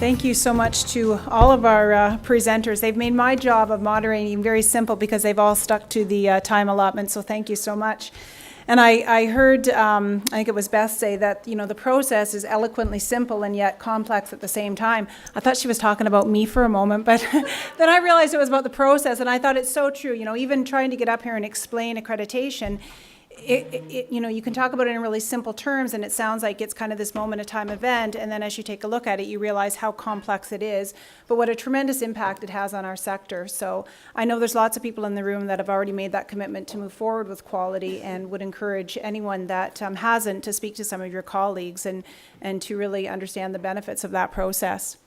Thank you so much to all of our presenters. They've made my job of moderating very simple because they've all stuck to the time allotment, so thank you so much. And I heard, I think it was Beth say that, you know, the process is eloquently simple and yet complex at the same time. I thought she was talking about me for a moment, but then I realized it was about the process, and I thought it's so true. You know, even trying to get up here and explain accreditation, you know, you can talk about it in really simple terms and it sounds like it's kind of this moment of time event, and then as you take a look at it, you realize how complex it is, but what a tremendous impact it has on our sector. So I know there's lots of people in the room that have already made that commitment to move forward with quality, and would encourage anyone that hasn't to speak to some of your colleagues and to really understand the benefits of that process.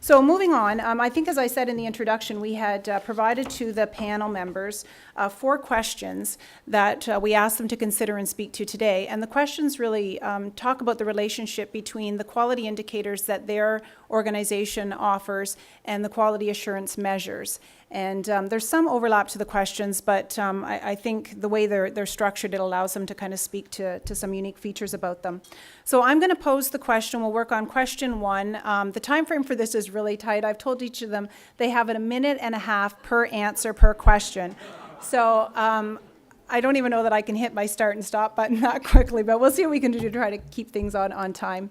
So moving on, I think as I said in the introduction, we had provided to the panel members 4 questions that we asked them to consider and speak to today. And the questions really talk about the relationship between the quality indicators that their organization offers and the quality assurance measures. And there's some overlap to the questions, but I think the way they're structured, it allows them to kind of speak to some unique features about them. So I'm going to pose the question. We'll work on question 1. The time frame for this is really tight. I've told each of them they have a minute and a half per answer per question. So I don't even know that I can hit my start and stop button that quickly, but we'll see what we can do to try to keep things on time.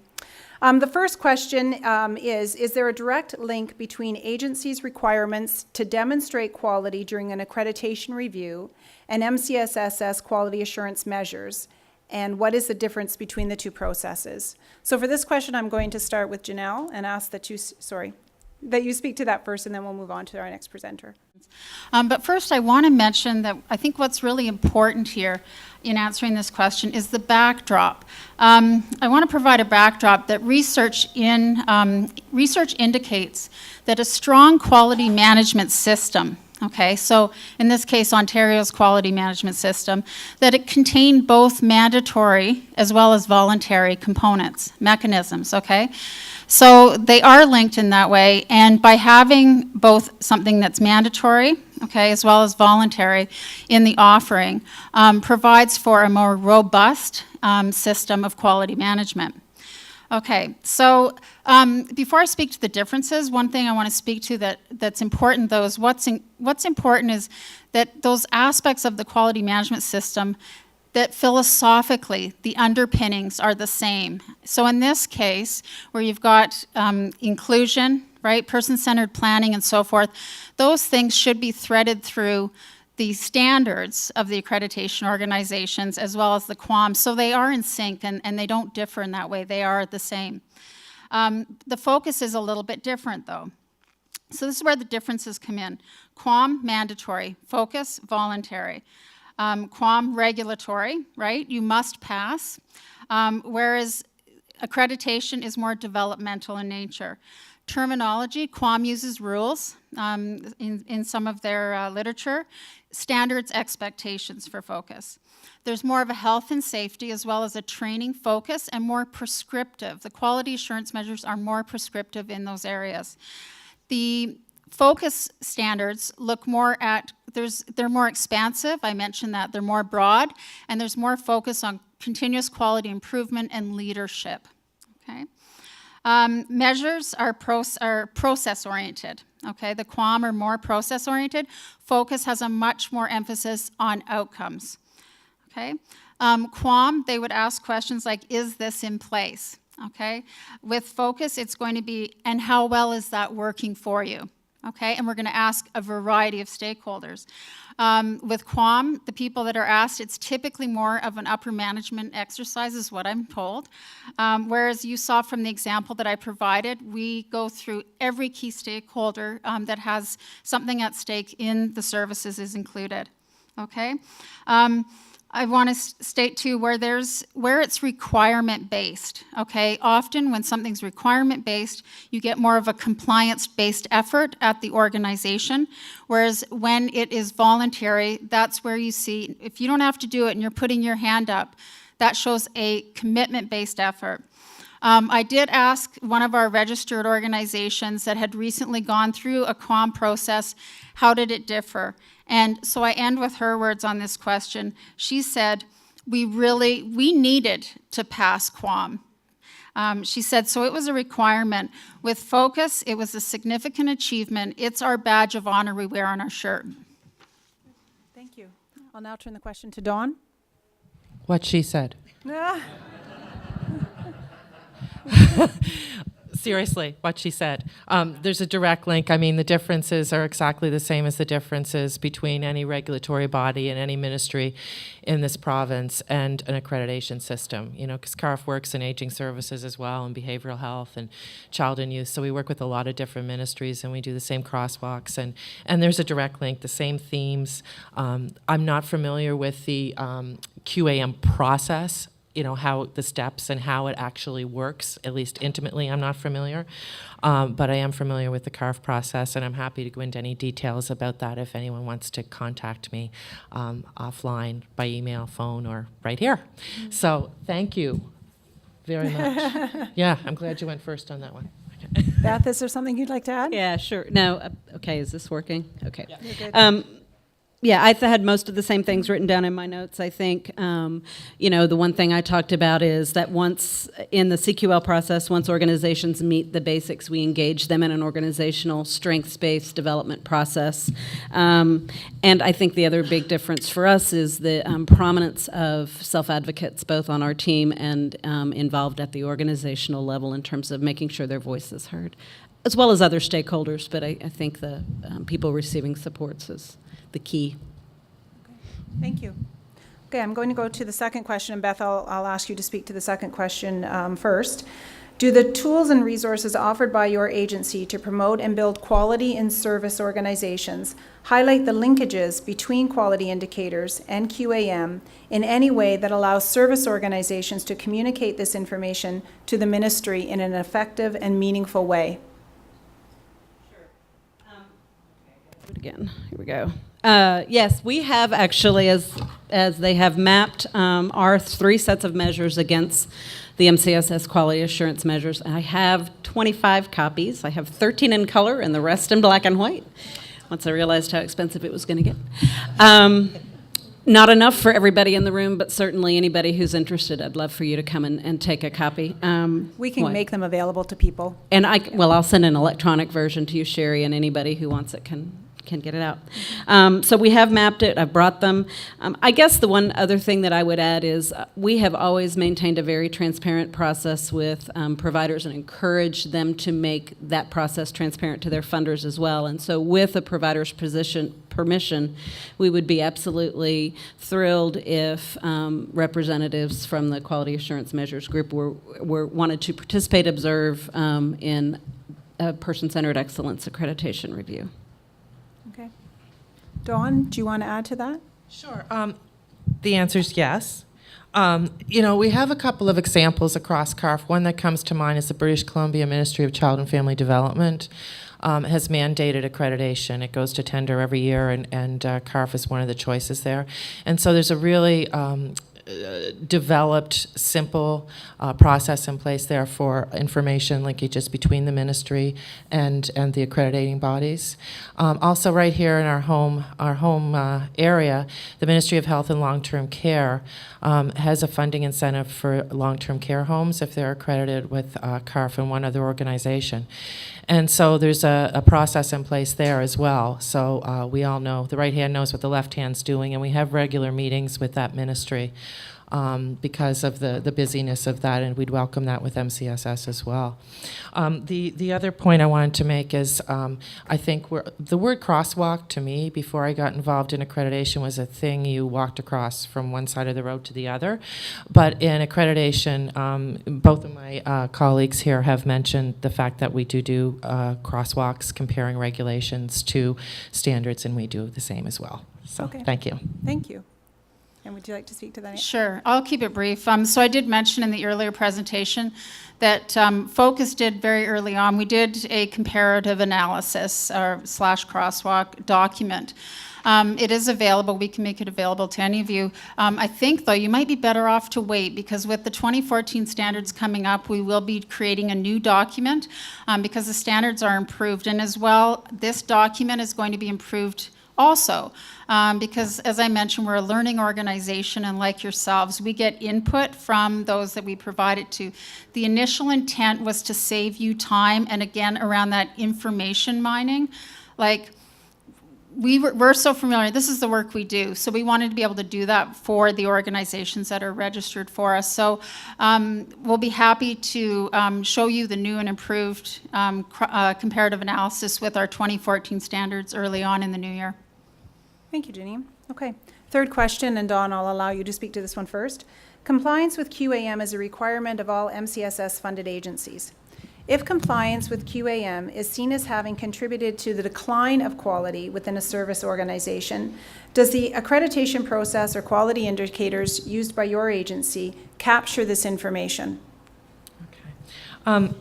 The first question is there a direct link between agencies' requirements to demonstrate quality during an accreditation review and MCSSS quality assurance measures? And what is the difference between the two processes? So for this question, I'm going to start with Janelle and ask that you speak to that first, and then we'll move on to our next presenter. But first, I want to mention that I think what's really important here in answering this question is the backdrop. I want to provide a backdrop that research indicates that a strong quality management system, okay, so in this case, Ontario's quality management system, that it contained both mandatory as well as voluntary components, mechanisms, okay? So they are linked in that way, and by having both something that's mandatory, okay, as well as voluntary in the offering, provides for a more robust system of quality management. Okay, so before I speak to the differences, one thing I want to speak to that's important, though, is what's important is that those aspects of the quality management system, that philosophically the underpinnings are the same. So in this case, where you've got inclusion, right, person-centered planning and so forth, those things should be threaded through the standards of the accreditation organizations as well as the QAM. So they are in sync and they don't differ in that way. They are the same. The focus is a little bit different, though. So this is where the differences come in. QAM, mandatory. Focus, voluntary. QAM, regulatory, right? You must pass. Whereas accreditation is more developmental in nature. Terminology, QAM uses rules in some of their literature. Standards, expectations for focus. There's more of a health and safety as well as a training focus and more prescriptive. The quality assurance measures are more prescriptive in those areas. The focus standards look more at, they're more expansive, I mentioned that, they're more broad, and there's more focus on continuous quality improvement and leadership, okay? Measures are process-oriented, okay? The QAM are more process-oriented. Focus has a much more emphasis on outcomes, okay? QAM, they would ask questions like, is this in place, okay? With focus, it's going to be, and how well is that working for you? Okay, and we're going to ask a variety of stakeholders. With QAM, the people that are asked, it's typically more of an upper management exercise is what I'm told. Whereas you saw from the example that I provided, we go through every key stakeholder that has something at stake in the services is included. Okay. I want to state too where it's requirement-based, okay? Often when something's requirement-based, you get more of a compliance-based effort at the organization, whereas when it is voluntary, that's where you see, if you don't have to do it and you're putting your hand up, that shows a commitment-based effort. I did ask one of our registered organizations that had recently gone through a QAM process, how did it differ? And so I end with her words on this question. She said, we needed to pass QAM. She said, so it was a requirement. With focus, it was a significant achievement. It's our badge of honor we wear on our shirt. Thank you. I'll now turn the question to Dawn. What she said. Seriously, what she said. There's a direct link. I mean, the differences are exactly the same as the differences between any regulatory body and any ministry in this province and an accreditation system. You know, because CARF works in aging services as well, and behavioral health and child and youth. So we work with a lot of different ministries, and we do the same crosswalks. And there's a direct link, the same themes. I'm not familiar with the QAM process, you know, how the steps and how it actually works, at least intimately, I'm not familiar. But I am familiar with the CARF process, and I'm happy to go into any details about that if anyone wants to contact me offline, by email, phone, or right here. So thank you very much. Yeah, I'm glad you went first on that one. Beth, is there something you'd like to add? Yeah, sure. No, okay, is this working? Okay. You're good. Yeah, I had most of the same things written down in my notes. I think, you know, the one thing I talked about is that once in the CQL process, once organizations meet the basics, we engage them in an organizational strengths-based development process. And I think the other big difference for us is the prominence of self-advocates, both on our team and involved at the organizational level in terms of making sure their voice is heard, as well as other stakeholders. But I think the people receiving supports is the key. Thank you. Okay, I'm going to go to the second question, and Beth, I'll ask you to speak to the second question first. Do the tools and resources offered by your agency to promote and build quality in service organizations highlight the linkages between quality indicators and QAM in any way that allows service organizations to communicate this information to the ministry in an effective and meaningful way? Do it again. Here we go. Yes, we have actually, as they have mapped our 3 sets of measures against the MCSS quality assurance measures. I have 25 copies. I have 13 in color and the rest in black and white, once I realized how expensive it was going to get. Not enough for everybody in the room, but certainly anybody who's interested, I'd love for you to come and take a copy. We can make them available to people. And I'll send an electronic version to you, Sherry, and anybody who wants it can get it out. So we have mapped it. I've brought them. I guess the one other thing that I would add is we have always maintained a very transparent process with providers and encouraged them to make that process transparent to their funders as well. And so with a provider's permission, we would be absolutely thrilled if representatives from the Quality Assurance Measures Group wanted to participate, observe in a person-centered excellence accreditation review. Okay. Dawn, do you want to add to that? Sure. The answer is yes. You know, we have a couple of examples across CARF. One that comes to mind is the British Columbia Ministry of Child and Family Development has mandated accreditation. It goes to tender every year, and CARF is one of the choices there. And so there's a really developed, simple process in place there for information linkages between the ministry and the accrediting bodies. Also, right here in our home area, the Ministry of Health and Long-Term Care has a funding incentive for long-term care homes if they're accredited with CARF and one other organization. And so there's a process in place there as well. So we all know, the right hand knows what the left hand's doing, and we have regular meetings with that ministry because of the busyness of that, and we'd welcome that with MCSS as well. The other point I wanted to make is I think the word crosswalk to me, before I got involved in accreditation, was a thing you walked across from one side of the road to the other. But in accreditation, both of my colleagues here have mentioned the fact that we do crosswalks comparing regulations to standards, and we do the same as well. So Okay. Thank you. Thank you. And would you like to speak to that? Sure, I'll keep it brief. So I did mention in the earlier presentation that Focus did very early on, we did a comparative analysis or / crosswalk document. It is available. We can make it available to any of you. I think, though, you might be better off to wait, because with the 2014 standards coming up, we will be creating a new document because the standards are improved. And as well, this document is going to be improved also, because as I mentioned, we're a learning organization, and like yourselves, we get input from those that we provide it to. The initial intent was to save you time, and again, around that information mining, like, we're so familiar, this is the work we do, so we wanted to be able to do that for the organizations that are registered for us. So we'll be happy to show you the new and improved comparative analysis with our 2014 standards early on in the new year. Thank you, Janine. Okay. Third question, and Dawn, I'll allow you to speak to this one first. Compliance with QAM is a requirement of all MCSS-funded agencies. If compliance with QAM is seen as having contributed to the decline of quality within a service organization, does the accreditation process or quality indicators used by your agency capture this information? Okay.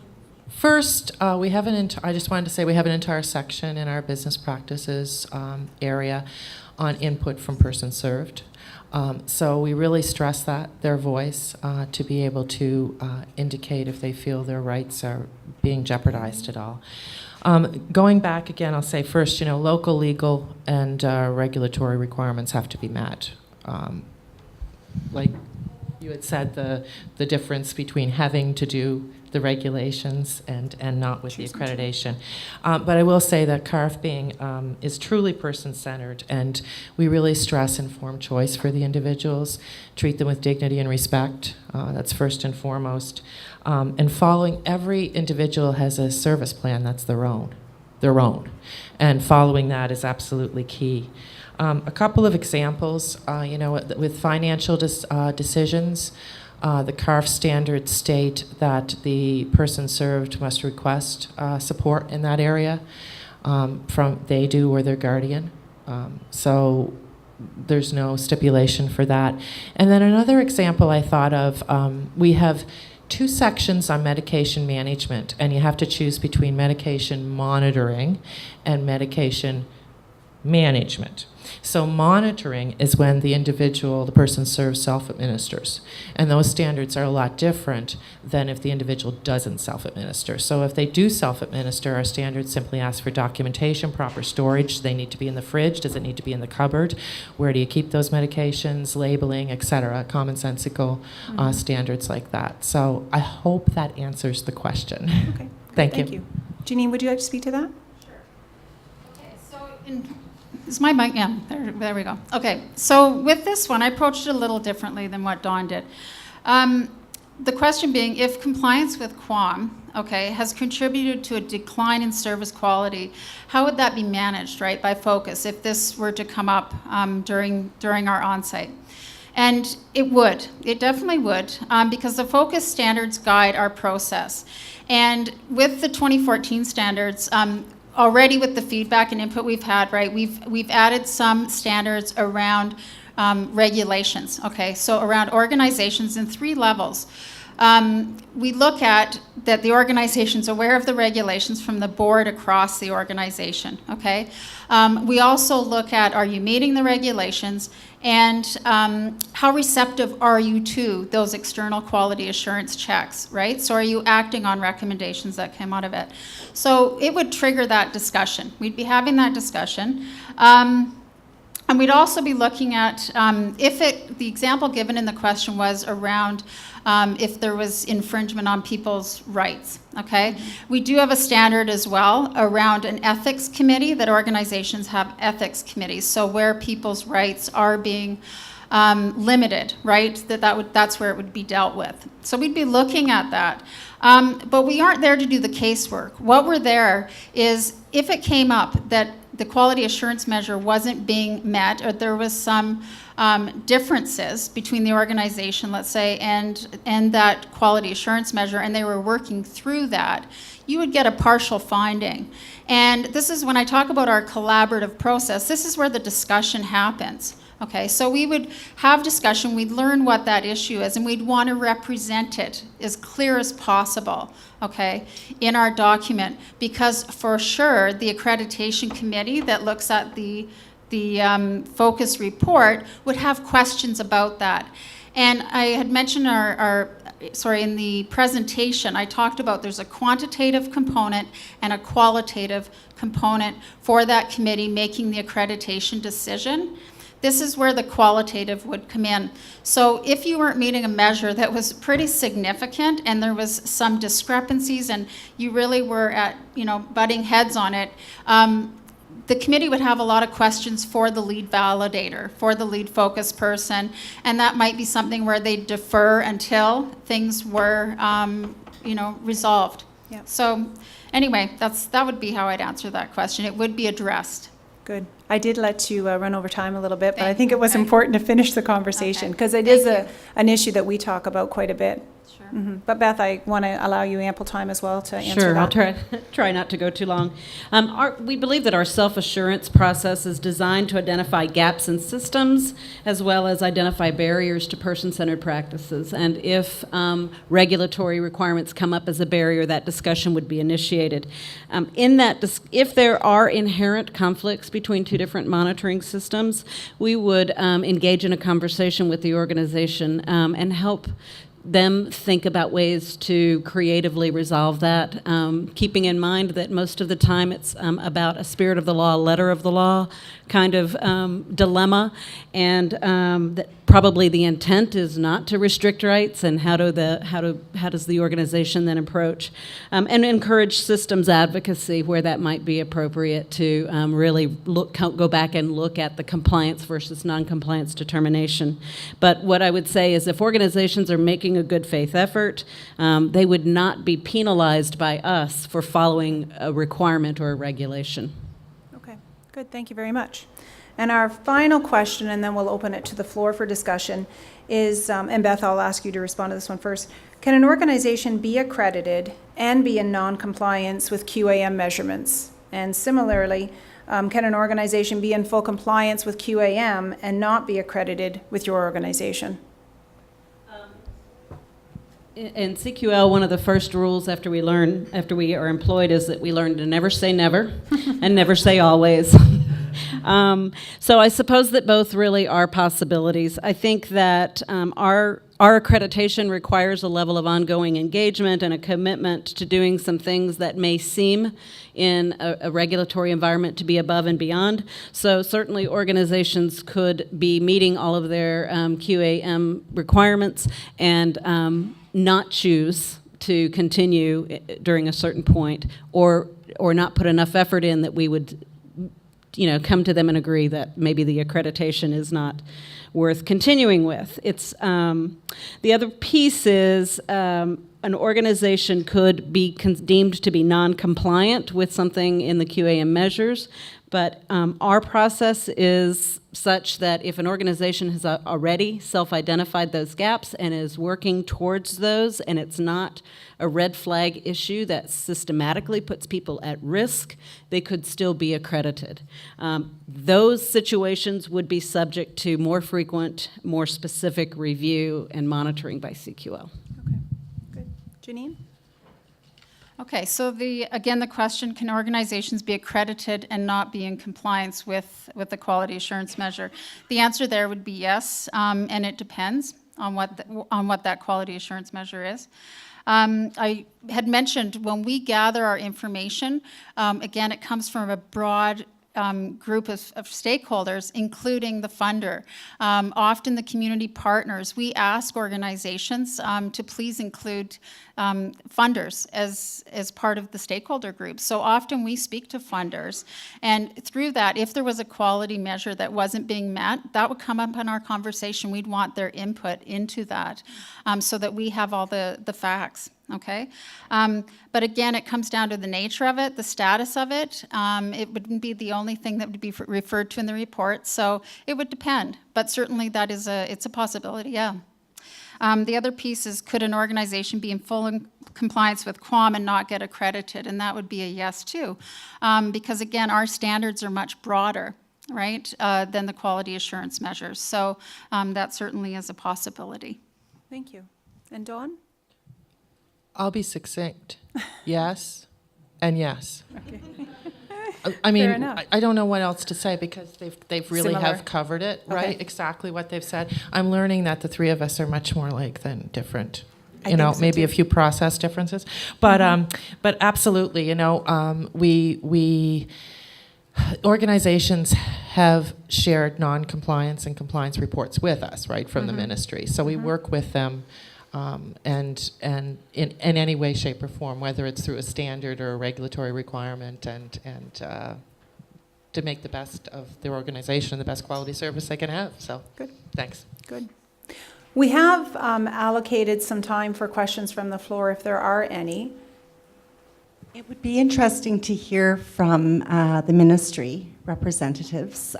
First, we have I just wanted to say we have an entire section in our business practices area on input from persons served. So we really stress that, their voice, to be able to indicate if they feel their rights are being jeopardized at all. Going back again, I'll say first, local legal and regulatory requirements have to be met. Like you had said, the difference between having to do the regulations and not with the accreditation. But I will say that CARF is truly person-centered, and we really stress informed choice for the individuals, treat them with dignity and respect. That's first and foremost. And following, every individual has a service plan that's their own. And following that is absolutely key. A couple of examples, with financial decisions, the CARF standards state that the person served must request support in that area from they do or their guardian. So there's no stipulation for that. And then another example I thought of, we have 2 sections on medication management, and you have to choose between medication monitoring and medication management. So monitoring is when the person served, self-administers. And those standards are a lot different than if the individual doesn't self-administer. So if they do self-administer, our standards simply ask for documentation, proper storage. They need to be in the fridge. Does it need to be in the cupboard? Where do you keep those medications, labeling, etc., commonsensical standards like that. So I hope that answers the question. Okay. Thank you. Janine, would you like to speak to that? Okay, so is my mic? Yeah, there we go. Okay, so with this one, I approached it a little differently than what Dawn did. The question being, if compliance with QAM, has contributed to a decline in service quality, how would that be managed, right, by focus, if this were to come up during our onsite? And it definitely would, because the focus standards guide our process. And with the 2014 standards, already with the feedback and input we've had, right, we've added some standards around regulations, so around organizations in 3 levels. We look at that the organization's aware of the regulations from the board across the organization, We also look at, are you meeting the regulations, and how receptive are you to those external quality assurance checks, right? So are you acting on recommendations that came out of it? So it would trigger that discussion. We'd be having that discussion. And we'd also be looking at, the example given in the question was around if there was infringement on people's rights, We do have a standard as well around an ethics committee, that organizations have ethics committees, so where people's rights are being limited, right, that's where it would be dealt with. So we'd be looking at that. But we aren't there to do the casework. What we're there is, if it came up that the quality assurance measure wasn't being met, or there was some differences between the organization, let's say, and that quality assurance measure, and they were working through that, you would get a partial finding. And this is when I talk about our collaborative process, this is where the discussion happens. So we would have discussion, we'd learn what that issue is, and we'd want to represent it as clear as possible, in our document, because for sure the accreditation committee that looks at the focus report would have questions about that. And I had mentioned in the presentation, I talked about there's a quantitative component and a qualitative component for that committee making the accreditation decision. This is where the qualitative would come in. So if you weren't meeting a measure that was pretty significant and there was some discrepancies and you really were at, butting heads on it, the committee would have a lot of questions for the lead validator, for the lead focus person, and that might be something where they defer until things were, resolved. Yeah. So anyway, that would be how I'd answer that question. It would be addressed. Good. I did let you run over time a little bit, but I Thank think you. it was Okay. important to finish the conversation, Okay. because it Thank is you. an issue that we talk about quite a bit. Sure. But Beth, I want to allow you ample time as well to answer Sure, that. I'll try not to go too long. We believe that our self-assurance process is designed to identify gaps in systems as well as identify barriers to person-centered practices. And if regulatory requirements come up as a barrier, that discussion would be initiated. If there are inherent conflicts between two different monitoring systems, we would engage in a conversation with the organization and help them think about ways to creatively resolve that, keeping in mind that most of the time it's about a spirit of the law, letter of the law kind of dilemma, and that probably the intent is not to restrict rights, and how does the organization then approach and encourage systems advocacy where that might be appropriate to really go back and look at the compliance versus non-compliance determination. But what I would say is if organizations are making a good faith effort, they would not be penalized by us for following a requirement or a regulation. Okay, good. Thank you very much. And our final question, and then we'll open it to the floor for discussion, is, and Beth, I'll ask you to respond to this one first. Can an organization be accredited and be in non-compliance with QAM measurements? And similarly, can an organization be in full compliance with QAM and not be accredited with your organization? In CQL, one of the first rules after we are employed is that we learn to never say never and never say always. So I suppose that both really are possibilities. I think that our accreditation requires a level of ongoing engagement and a commitment to doing some things that may seem in a regulatory environment to be above and beyond. So certainly organizations could be meeting all of their QAM requirements and not choose to continue during a certain point, or not put enough effort in that we would come to them and agree that maybe the accreditation is not worth continuing with. It's the other piece is an organization could be deemed to be non-compliant with something in the QAM measures, but our process is such that if an organization has already self-identified those gaps and is working towards those, and it's not a red flag issue that systematically puts people at risk, they could still be accredited. Those situations would be subject to more frequent, more specific review and monitoring by CQL. Okay, good. Janine? Okay, so again, the question, can organizations be accredited and not be in compliance with the quality assurance measure? The answer there would be yes, and it depends on what that quality assurance measure is. I had mentioned when we gather our information, again, it comes from a broad group of stakeholders, including the funder. Often the community partners, we ask organizations to please include funders as part of the stakeholder group. So often we speak to funders, and through that, if there was a quality measure that wasn't being met, that would come up in our conversation. We'd want their input into that so that we have all the facts. Okay, but again, it comes down to the nature of it, the status of it. It wouldn't be the only thing that would be referred to in the report, so it would depend. But certainly that is it's a possibility, yeah. The other piece is, could an organization be in full compliance with QAM and not get accredited? And that would be a yes too, because again, our standards are much broader, right, than the quality assurance measures. So that certainly is a possibility. Thank you. And Dawn? I'll be succinct. Yes and yes. Okay. I mean, enough. I don't know what else to say because they've really Similar. have covered it, right? Okay. Exactly what they've said. I'm learning that the three of us are much more alike than different. I You know, think so, maybe a too. few process differences, but absolutely, you know, we organizations have shared non-compliance and compliance reports with us, right, from the ministry. So we work with them. And in any way, shape, or form, whether it's through a standard or a regulatory requirement, and to make the best of their organization, the best quality service they can have. So, Good. Thanks. Good. We have allocated some time for questions from the floor, if there are any. It would be interesting to hear from the ministry representatives,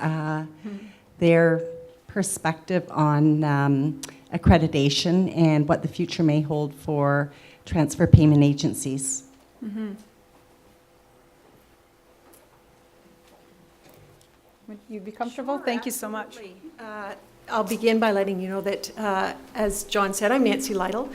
their perspective on accreditation and what the future may hold for transfer payment agencies. Would you be comfortable? Thank you so much. I'll begin by letting you know that, as John said, I'm Nancy Lytle.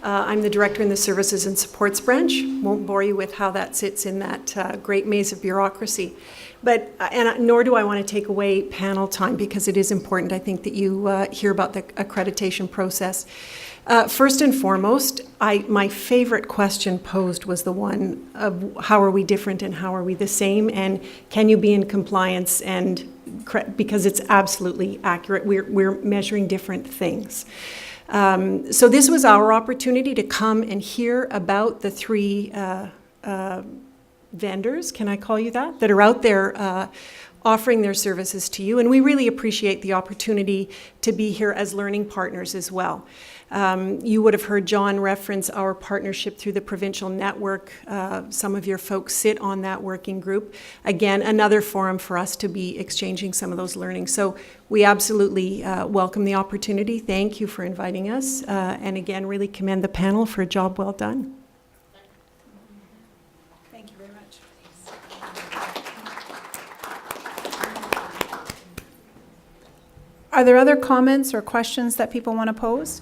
I'm the director in the Services and Supports branch. Won't bore you with how that sits in that great maze of bureaucracy. But, nor do I want to take away panel time, because it is important, I think, that you hear about the accreditation process. First and foremost, my favorite question posed was the one of how are we different and how are we the same, and can you be in compliance, and because it's absolutely accurate. We're measuring different things. So this was our opportunity to come and hear about the three vendors, can I call you that are out there offering their services to you. And we really appreciate the opportunity to be here as learning partners as well. You would have heard John reference our partnership through the provincial network. Some of your folks sit on that working group. Again, another forum for us to be exchanging some of those learnings. So we absolutely welcome the opportunity. Thank you for inviting us. And again, really commend the panel for a job well done. Thank you very much. Are there other comments or questions that people want to pose?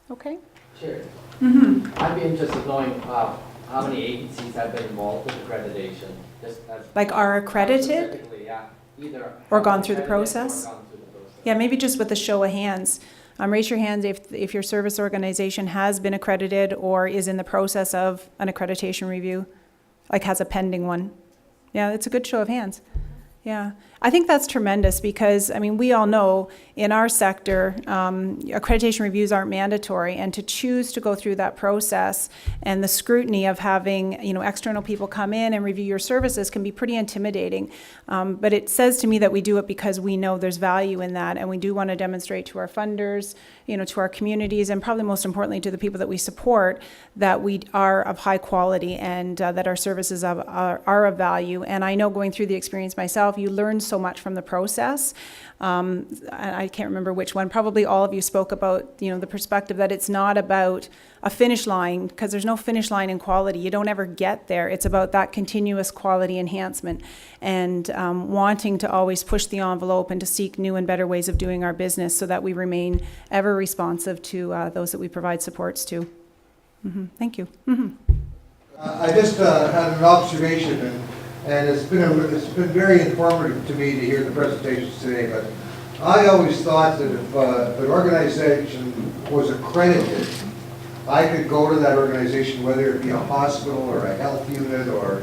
Okay. Sure. I'd be interested in knowing how many agencies have been involved with accreditation. Just as Like are accredited specifically, yeah, either or have gone been through the accredited process? or gone through the process. Yeah, maybe just with a show of hands. Raise your hands if your service organization has been accredited or is in the process of an accreditation review, like has a pending one. Yeah, it's a good show of hands. Yeah, I think that's tremendous because, I mean, we all know in our sector, accreditation reviews aren't mandatory, and to choose to go through that process and the scrutiny of having, you know, external people come in and review your services can be pretty intimidating. But it says to me that we do it because we know there's value in that, and we do want to demonstrate to our funders, you know, to our communities, and probably most importantly to the people that we support, that we are of high quality and that our services are of value. And I know, going through the experience myself, you learn so much from the process. I can't remember which one. Probably all of you spoke about, you know, the perspective that it's not about a finish line, because there's no finish line in quality. You don't ever get there. It's about that continuous quality enhancement and wanting to always push the envelope and to seek new and better ways of doing our business so that we remain ever responsive to those that we provide supports to. Thank you. I just had an observation, and it's been very informative to me to hear the presentations today, but I always thought that if an organization was accredited, I could go to that organization, whether it be a hospital or a health unit or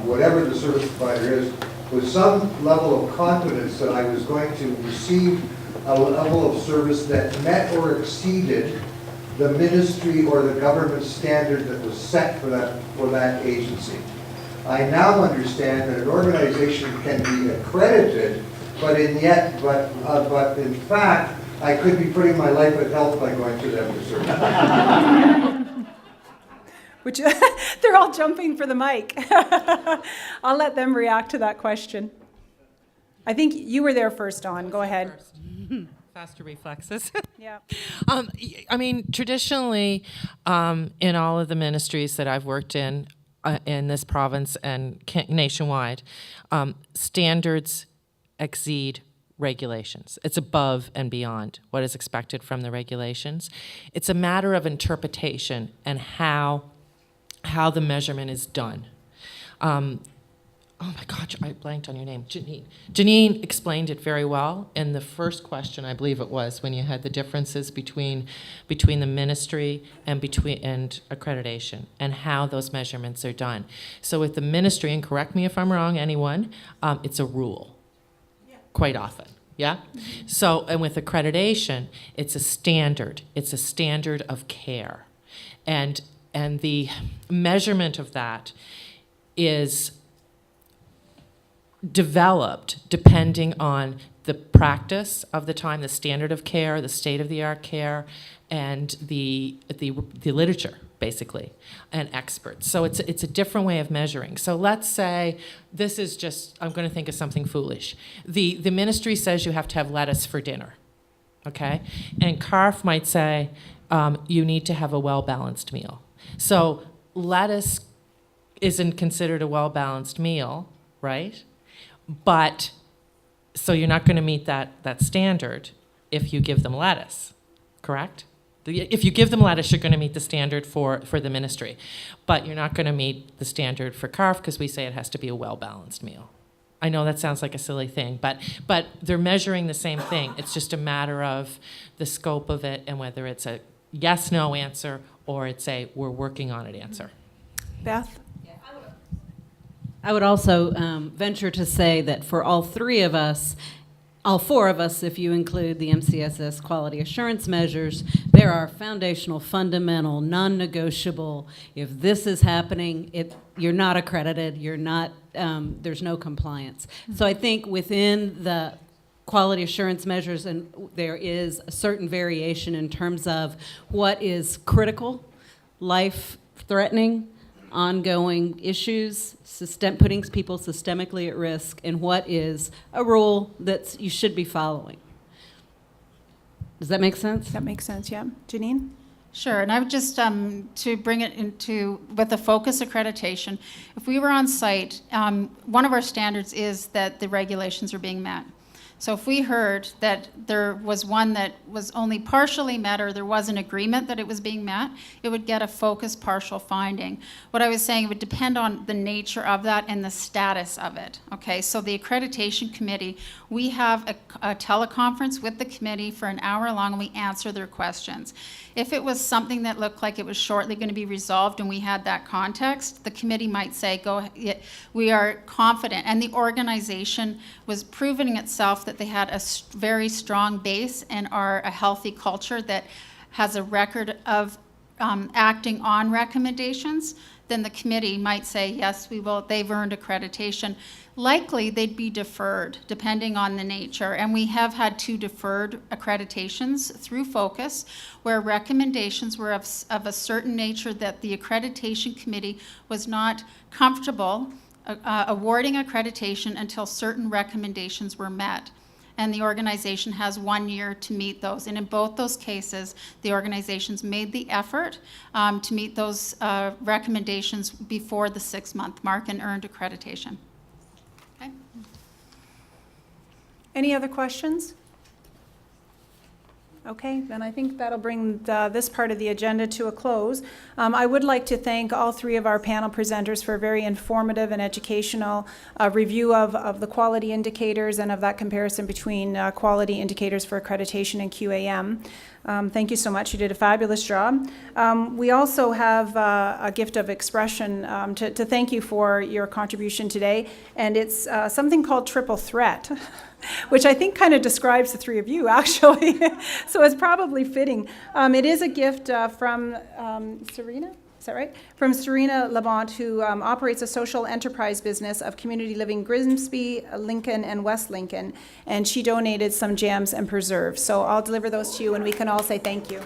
whatever the service provider is, with some level of confidence that I was going to receive a level of service that met or exceeded the ministry or the government standard that was set for that agency. I now understand that an organization can be accredited, but in fact, I could be putting my life at health by going to them to serve. Which they're all jumping for the mic. I'll let them react to that question. I think you were there first on. Go ahead. Faster reflexes. Yeah. I mean, traditionally, in all of the ministries that I've worked in this province and nationwide, standards exceed regulations. It's above and beyond what is expected from the regulations. It's a matter of interpretation and how the measurement is done. Oh my gosh, I blanked on your name, Janine. Janine explained it very well in the first question, I believe it was, when you had the differences between the ministry and accreditation and how those measurements are done. So with the ministry, and correct me if I'm wrong, anyone, it's a rule, quite often. Yeah? So, and with accreditation, it's a standard. It's a standard of care. And the measurement of that is developed depending on the practice of the time, the standard of care, the state-of-the-art care, and the literature, basically, and experts. So it's a different way of measuring. So let's say this is just, I'm going to think of something foolish. The ministry says you have to have lettuce for dinner, okay? And CARF might say you need to have a well-balanced meal. So lettuce isn't considered a well-balanced meal, right? But, so you're not going to meet that standard if you give them lettuce, correct? If you give them lettuce, you're going to meet the standard for the ministry. But you're not going to meet the standard for CARF because we say it has to be a well-balanced meal. I know that sounds like a silly thing, but they're measuring the same thing. It's just a matter of the scope of it and whether it's a yes-no answer or it's a we're working on it answer. Beth? I would also venture to say that for all three of us, all four of us, if you include the MCSS quality assurance measures, there are foundational, fundamental, non-negotiable. If this is happening, you're not accredited. You're not. There's no compliance. So I think within the quality assurance measures, and there is a certain variation in terms of what is critical, life-threatening, ongoing issues, putting people systemically at risk, and what is a rule that you should be following. Does that make sense? That makes sense, yeah. Janine? Sure, and I would just, to bring it into, with the focus accreditation, if we were on site, one of our standards is that the regulations are being met. So if we heard that there was one that was only partially met or there was an agreement that it was being met, it would get a focused partial finding. What I was saying, it would depend on the nature of that and the status of it. Okay, so the accreditation committee, we have a teleconference with the committee for an hour long and we answer their questions. If it was something that looked like it was shortly going to be resolved and we had that context, the committee might say, we are confident. And the organization was proving itself that they had a very strong base and are a healthy culture that has a record of acting on recommendations, then the committee might say, yes, we will, they've earned accreditation. Likely, they'd be deferred, depending on the nature. And we have had 2 deferred accreditations through Focus, where recommendations were of a certain nature that the accreditation committee was not comfortable awarding accreditation until certain recommendations were met. And the organization has 1 year to meet those. And in both those cases, the organizations made the effort to meet those recommendations before the 6-month mark and earned accreditation. Okay. Any other questions? Okay, then I think that'll bring this part of the agenda to a close. I would like to thank all 3 of our panel presenters for a very informative and educational review of the quality indicators and of that comparison between quality indicators for accreditation and QAM. Thank you so much. You did a fabulous job. We also have a gift of expression to thank you for your contribution today, and it's something called triple threat, which I think kind of describes the 3 of you, actually. So it's probably fitting. It is a gift from Serena. Is that right? From Serena Labont, who operates a social enterprise business of community living Grimsby, Lincoln, and West Lincoln. And she donated some jams and preserves. So I'll deliver those to you and we can all say thank you.